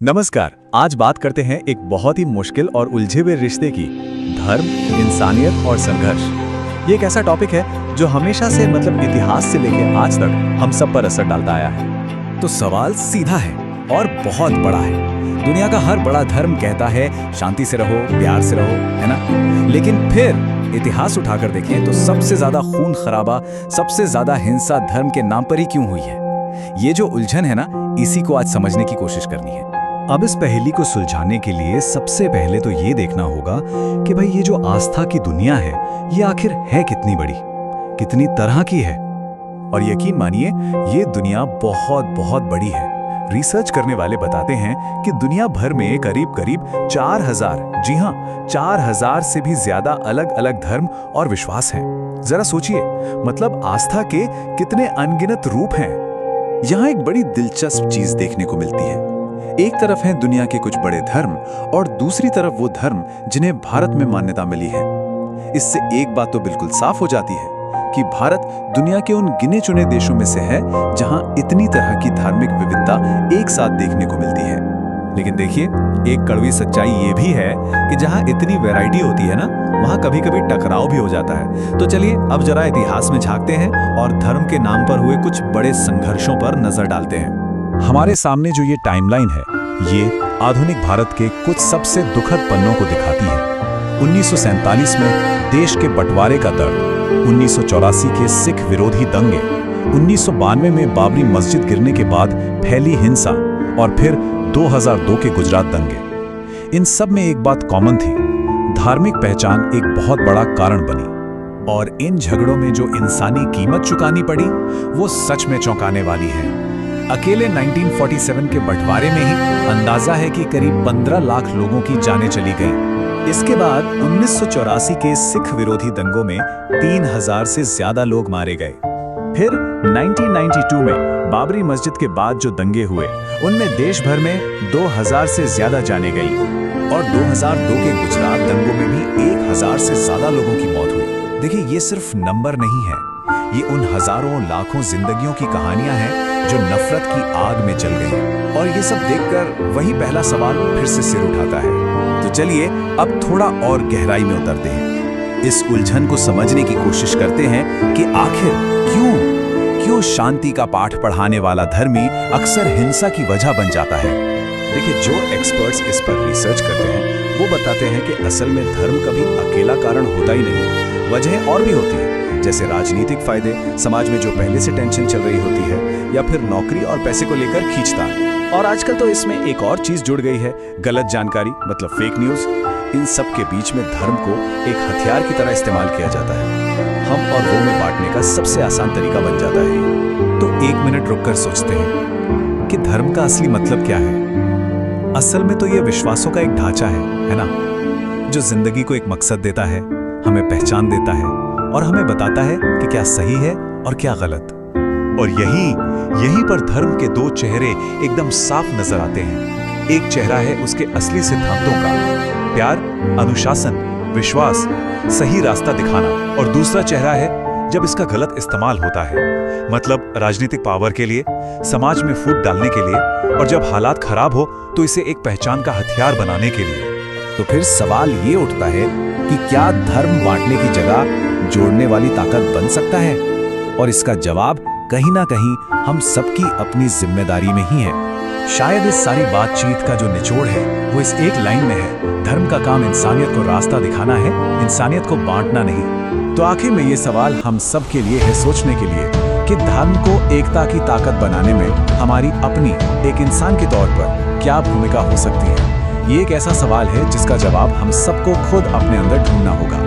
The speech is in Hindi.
नमस्कार। आज बात करते हैं एक बहुत ही मुश्किल और उलझे हुए रिश्ते की, धर्म, इंसानियत और संघर्ष। ये एक ऐसा टॉपिक है जो हमेशा से इतिहास से लेकर आज तक हम सब पर असर डालता आया है। तो सवाल सीधा है और बहुत बड़ा है। दुनिया का हर बड़ा धर्म कहता है शांति से रहो, प्यार से रहो, है ना? लेकिन फिर इतिहास उठाकर देखें तो सबसे ज्यादा खून खराबा, सबसे ज्यादा हिंसा धर्म के नाम पर ही क्यों हुई है? ये जो उलझन है ना, इसी को आज समझने की कोशिश करनी है। अब इस पहेली को सुलझाने के लिए सबसे पहले तो ये देखना होगा कि भाई ये जो आस्था की दुनिया है, ये आखिर है कितनी बड़ी, कितनी तरह की है। और यकीन मानिए, ये दुनिया बहुत बहुत बड़ी है। रिसर्च करने वाले बताते हैं कि दुनिया भर में करीब करीब 4000, जी हाँ, 4000 से भी ज्यादा अलग अलग धर्म और विश्वास हैं। जरा सोचिए, आस्था के कितने अनगिनत रूप हैं। यहाँ एक बड़ी दिलचस्प चीज देखने को मिलती है। एक तरफ हैं दुनिया के कुछ बड़े धर्म और दूसरी तरफ वो धर्म जिन्हें भारत में मान्यता मिली है। इससे एक बात तो बिल्कुल साफ हो जाती है कि भारत दुनिया के उन गिने चुने देशों में से है जहां इतनी तरह की धार्मिक विविधता एक साथ देखने को मिलती है। लेकिन देखिए, एक कड़वी सच्चाई ये भी है कि जहां इतनी वैरायटी होती है ना, वहां कभी कभी टकराव भी हो जाता है। तो चलिए अब जरा इतिहास में झांकते हैं और धर्म के नाम पर हुए कुछ बड़े संघर्षों पर नजर डालते हैं। हमारे सामने जो ये टाइमलाइन है, ये आधुनिक भारत के कुछ सबसे दुखद पन्नों को दिखाती है। 1947 में देश के बंटवारे का दर्द, 1984 के सिख विरोधी दंगे, 1992 में बाबरी मस्जिद गिरने के बाद फैली हिंसा और फिर 2002 के गुजरात दंगे। इन सब में एक बात कॉमन थी, धार्मिक पहचान एक बहुत बड़ा कारण बनी। और इन झगड़ों में जो इंसानी कीमत चुकानी पड़ी, वो सच में चौंकाने वाली है। अकेले 1947 के बंटवारे में ही अंदाजा है कि करीब 15 लाख लोगों की जानें चली गईं। इसके बाद 1984 के सिख विरोधी दंगों में 3000 से ज्यादा लोग मारे गए। फिर 1992 में बाबरी मस्जिद के बाद जो दंगे हुए, उनमें देश भर में 2000 से ज्यादा जानें गईं। और 2002 के गुजरात दंगों में भी 1000 से ज्यादा लोगों की मौत हुई। देखिए, ये सिर्फ नंबर नहीं है, ये उन हजारों लाखों जिंदगियों की कहानियां हैं जो नफरत की आग में जल गई। और ये सब देखकर वही पहला सवाल फिर से सिर उठाता है। तो चलिए अब थोड़ा और गहराई में उतरते हैं। इस उलझन को समझने की कोशिश करते हैं कि आखिर क्यों शांति का पाठ पढ़ाने वाला धर्मी अक्सर हिंसा की वजह बन जाता है। देखिए, जो एक्सपर्ट्स इस पर रिसर्च करते हैं वो बताते हैं कि असल में धर्म कभी अकेला कारण होता ही नहीं, वजहें और भी होती हैं, जैसे राजनीतिक फायदे, समाज में जो पहले से टेंशन चल रही होती है, या फिर नौकरी और पैसे को लेकर खींचतान। और आजकल तो इसमें एक और चीज जुड़ गई है, गलत जानकारी, फेक न्यूज। इन सब के बीच में धर्म को एक हथियार की तरह इस्तेमाल किया जाता है। हम और वो में बांटने का सबसे आसान तरीका बन जाता है। तो एक मिनट रुककर सोचते हैं कि धर्म का असली मतलब क्या है। असल में तो ये विश्वासों का एक ढांचा है ना, जो जिंदगी को एक मकसद देता है, हमें पहचान देता है और हमें बताता है कि क्या सही है और क्या गलत। और यहीं पर धर्म के दो चेहरे एकदम साफ नजर आते हैं। एक चेहरा है उसके असली सिद्धांतों का, प्यार, अनुशासन, विश्वास, सही रास्ता दिखाना, और दूसरा चेहरा है जब इसका गलत इस्तेमाल होता है, राजनीतिक पावर के लिए, समाज में फूट डालने के लिए, और जब हालात खराब हो तो इसे एक पहचान का हथियार बनाने के लिए। तो फिर सवाल ये उठता है कि क्या धर्म बांटने की जगह जोड़ने वाली ताकत बन सकता है? और इसका जवाब कहीं ना कहीं हम सबकी अपनी जिम्मेदारी में ही है। शायद इस सारी बातचीत का जो निचोड़ है वो इस एक लाइन में है, धर्म का काम इंसानियत को रास्ता दिखाना है, इंसानियत को बांटना नहीं। तो आखिर में ये सवाल हम सब के लिए है सोचने के लिए कि धर्म को एकता की ताकत बनाने में हमारी अपनी एक इंसान के तौर पर क्या भूमिका हो सकती है। ये एक ऐसा सवाल है जिसका जवाब हम सबको खुद अपने अंदर ढूंढना होगा।